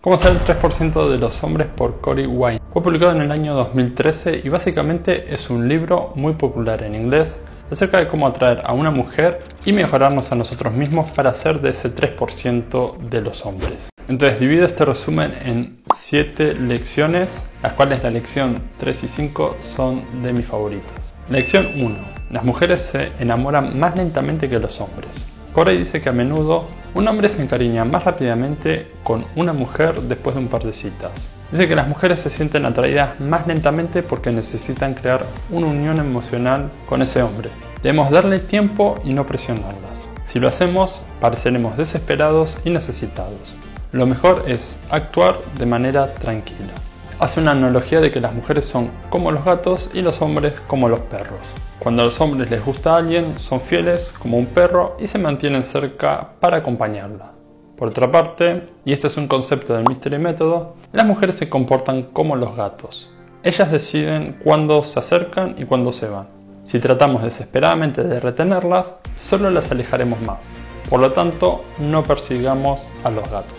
Cómo ser el 3% de los hombres por Corey Wine. Fue publicado en el año 2013 y básicamente es un libro muy popular en inglés acerca de cómo atraer a una mujer y mejorarnos a nosotros mismos para ser de ese 3% de los hombres. Entonces divido este resumen en 7 lecciones, las cuales la lección 3 y 5 son de mis favoritas. Lección 1. Las mujeres se enamoran más lentamente que los hombres. Corey dice que a menudo un hombre se encariña más rápidamente con una mujer después de un par de citas. Dice que las mujeres se sienten atraídas más lentamente porque necesitan crear una unión emocional con ese hombre. Debemos darle tiempo y no presionarlas. Si lo hacemos, pareceremos desesperados y necesitados. Lo mejor es actuar de manera tranquila. Hace una analogía de que las mujeres son como los gatos y los hombres como los perros. Cuando a los hombres les gusta a alguien, son fieles como un perro y se mantienen cerca para acompañarla. Por otra parte, y este es un concepto del Mystery Método, las mujeres se comportan como los gatos. Ellas deciden cuándo se acercan y cuándo se van. Si tratamos desesperadamente de retenerlas, solo las alejaremos más. Por lo tanto, no persigamos a los gatos.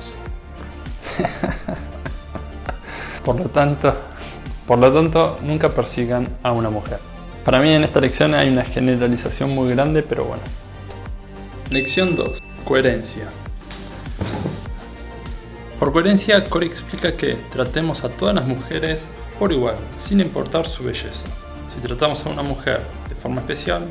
Por lo tanto, nunca persigan a una mujer. Para mí en esta lección hay una generalización muy grande, pero bueno. Lección 2. Coherencia. Por coherencia, Corey explica que tratemos a todas las mujeres por igual, sin importar su belleza. Si tratamos a una mujer de forma especial,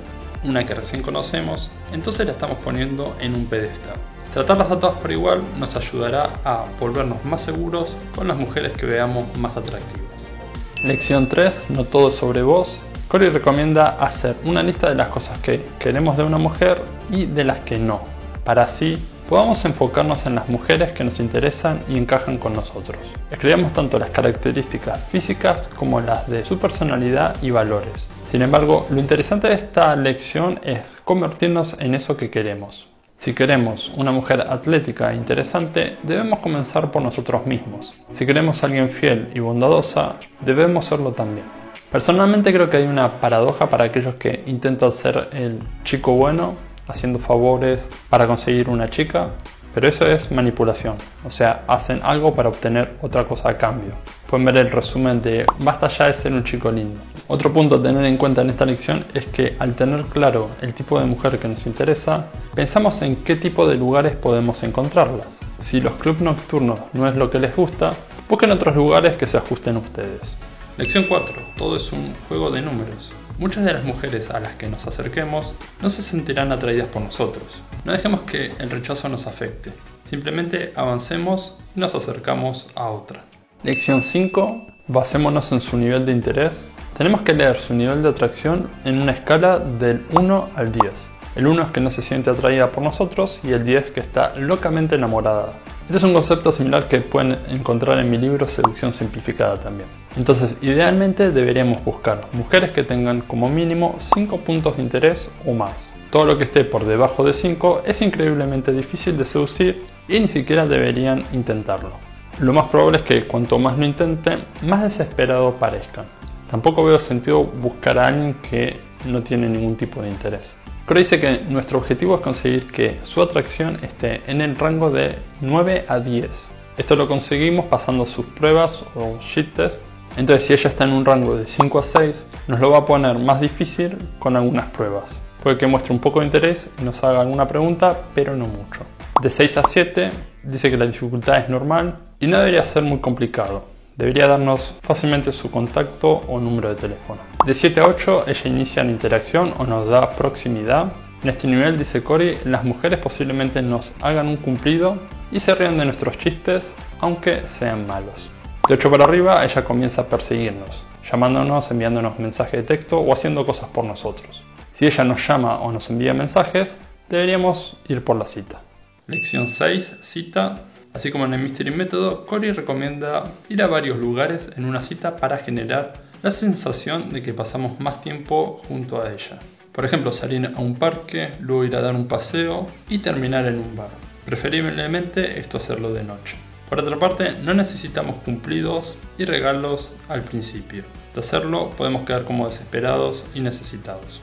una que recién conocemos, entonces la estamos poniendo en un pedestal. Tratarlas a todas por igual nos ayudará a volvernos más seguros con las mujeres que veamos más atractivas. Lección 3. No todo es sobre vos. Corey recomienda hacer una lista de las cosas que queremos de una mujer y de las que no, para así podamos enfocarnos en las mujeres que nos interesan y encajan con nosotros. Escribamos tanto las características físicas como las de su personalidad y valores. Sin embargo, lo interesante de esta lección es convertirnos en eso que queremos. Si queremos una mujer atlética e interesante, debemos comenzar por nosotros mismos. Si queremos a alguien fiel y bondadosa, debemos serlo también. Personalmente creo que hay una paradoja para aquellos que intentan ser el chico bueno, haciendo favores para conseguir una chica, pero eso es manipulación, o sea, hacen algo para obtener otra cosa a cambio. Pueden ver el resumen de basta ya de ser un chico lindo. Otro punto a tener en cuenta en esta lección es que al tener claro el tipo de mujer que nos interesa, pensamos en qué tipo de lugares podemos encontrarlas. Si los clubes nocturnos no es lo que les gusta, busquen otros lugares que se ajusten a ustedes. Lección 4. Todo es un juego de números. Muchas de las mujeres a las que nos acerquemos no se sentirán atraídas por nosotros. No dejemos que el rechazo nos afecte. Simplemente avancemos y nos acercamos a otra. Lección 5. Basémonos en su nivel de interés. Tenemos que leer su nivel de atracción en una escala del 1 al 10. El 1 es que no se siente atraída por nosotros y el 10 que está locamente enamorada. Este es un concepto similar que pueden encontrar en mi libro Seducción Simplificada también. Entonces, idealmente deberíamos buscar mujeres que tengan como mínimo 5 puntos de interés o más. Todo lo que esté por debajo de 5 es increíblemente difícil de seducir y ni siquiera deberían intentarlo. Lo más probable es que cuanto más lo intenten, más desesperados parezcan. Tampoco veo sentido buscar a alguien que no tiene ningún tipo de interés. Corey dice que nuestro objetivo es conseguir que su atracción esté en el rango de 9 a 10. Esto lo conseguimos pasando sus pruebas o shit test. Entonces si ella está en un rango de 5 a 6, nos lo va a poner más difícil con algunas pruebas. Puede que muestre un poco de interés y nos haga alguna pregunta, pero no mucho. De 6 a 7, dice que la dificultad es normal y no debería ser muy complicado. Debería darnos fácilmente su contacto o número de teléfono. De 7 a 8, ella inicia la interacción o nos da proximidad. En este nivel, dice Corey, las mujeres posiblemente nos hagan un cumplido y se rían de nuestros chistes, aunque sean malos. De 8 para arriba, ella comienza a perseguirnos, llamándonos, enviándonos mensajes de texto o haciendo cosas por nosotros. Si ella nos llama o nos envía mensajes, deberíamos ir por la cita. Lección 6. Cita. Así como en el Mystery Método, Corey recomienda ir a varios lugares en una cita para generar la sensación de que pasamos más tiempo junto a ella. Por ejemplo, salir a un parque, luego ir a dar un paseo y terminar en un bar. Preferiblemente esto hacerlo de noche. Por otra parte, no necesitamos cumplidos y regalos al principio. De hacerlo, podemos quedar como desesperados y necesitados.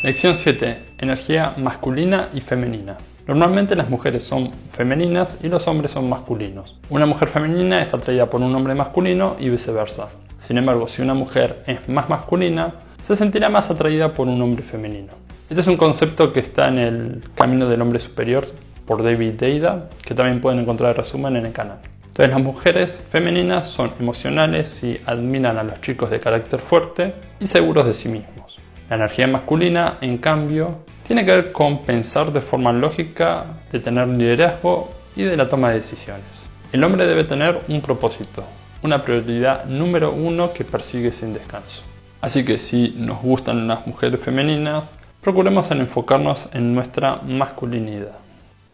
Lección 7. Energía masculina y femenina. Normalmente las mujeres son femeninas y los hombres son masculinos. Una mujer femenina es atraída por un hombre masculino y viceversa. Sin embargo, si una mujer es más masculina, se sentirá más atraída por un hombre femenino. Este es un concepto que está en el Camino del Hombre Superior por David Deida, que también pueden encontrar el resumen en el canal. Entonces las mujeres femeninas son emocionales y admiran a los chicos de carácter fuerte y seguros de sí mismos. La energía masculina, en cambio, tiene que ver con pensar de forma lógica, de tener liderazgo y de la toma de decisiones. El hombre debe tener un propósito, una prioridad número 1 que persigue sin descanso. Así que si nos gustan las mujeres femeninas, procuremos en enfocarnos en nuestra masculinidad.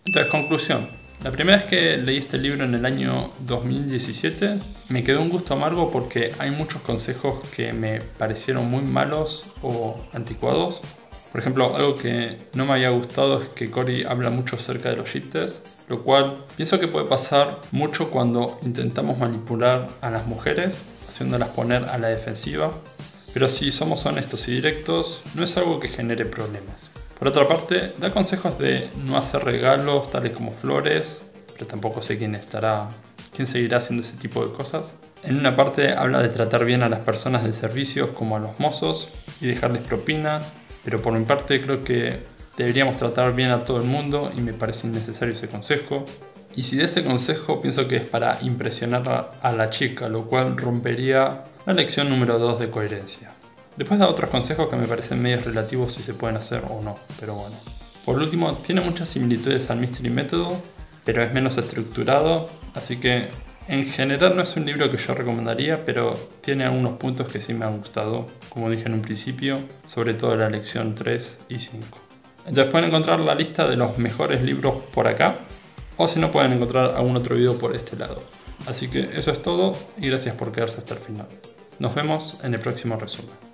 Entonces, conclusión. La primera vez que leí este libro en el año 2017 me quedó un gusto amargo porque hay muchos consejos que me parecieron muy malos o anticuados. Por ejemplo, algo que no me había gustado es que Cory habla mucho acerca de los chistes, lo cual pienso que puede pasar mucho cuando intentamos manipular a las mujeres, haciéndolas poner a la defensiva. Pero si somos honestos y directos, no es algo que genere problemas. Por otra parte, da consejos de no hacer regalos tales como flores, pero tampoco sé quién seguirá haciendo ese tipo de cosas. En una parte habla de tratar bien a las personas de servicios como a los mozos y dejarles propina, pero por mi parte creo que deberíamos tratar bien a todo el mundo y me parece innecesario ese consejo. Y si de ese consejo pienso que es para impresionar a la chica, lo cual rompería la lección número 2 de coherencia. Después da otros consejos que me parecen medios relativos si se pueden hacer o no, pero bueno. Por último, tiene muchas similitudes al Mystery Método, pero es menos estructurado, así que en general no es un libro que yo recomendaría, pero tiene algunos puntos que sí me han gustado, como dije en un principio, sobre todo la lección 3 y 5. Entonces pueden encontrar la lista de los mejores libros por acá, o si no pueden encontrar algún otro video por este lado. Así que eso es todo y gracias por quedarse hasta el final. Nos vemos en el próximo resumen.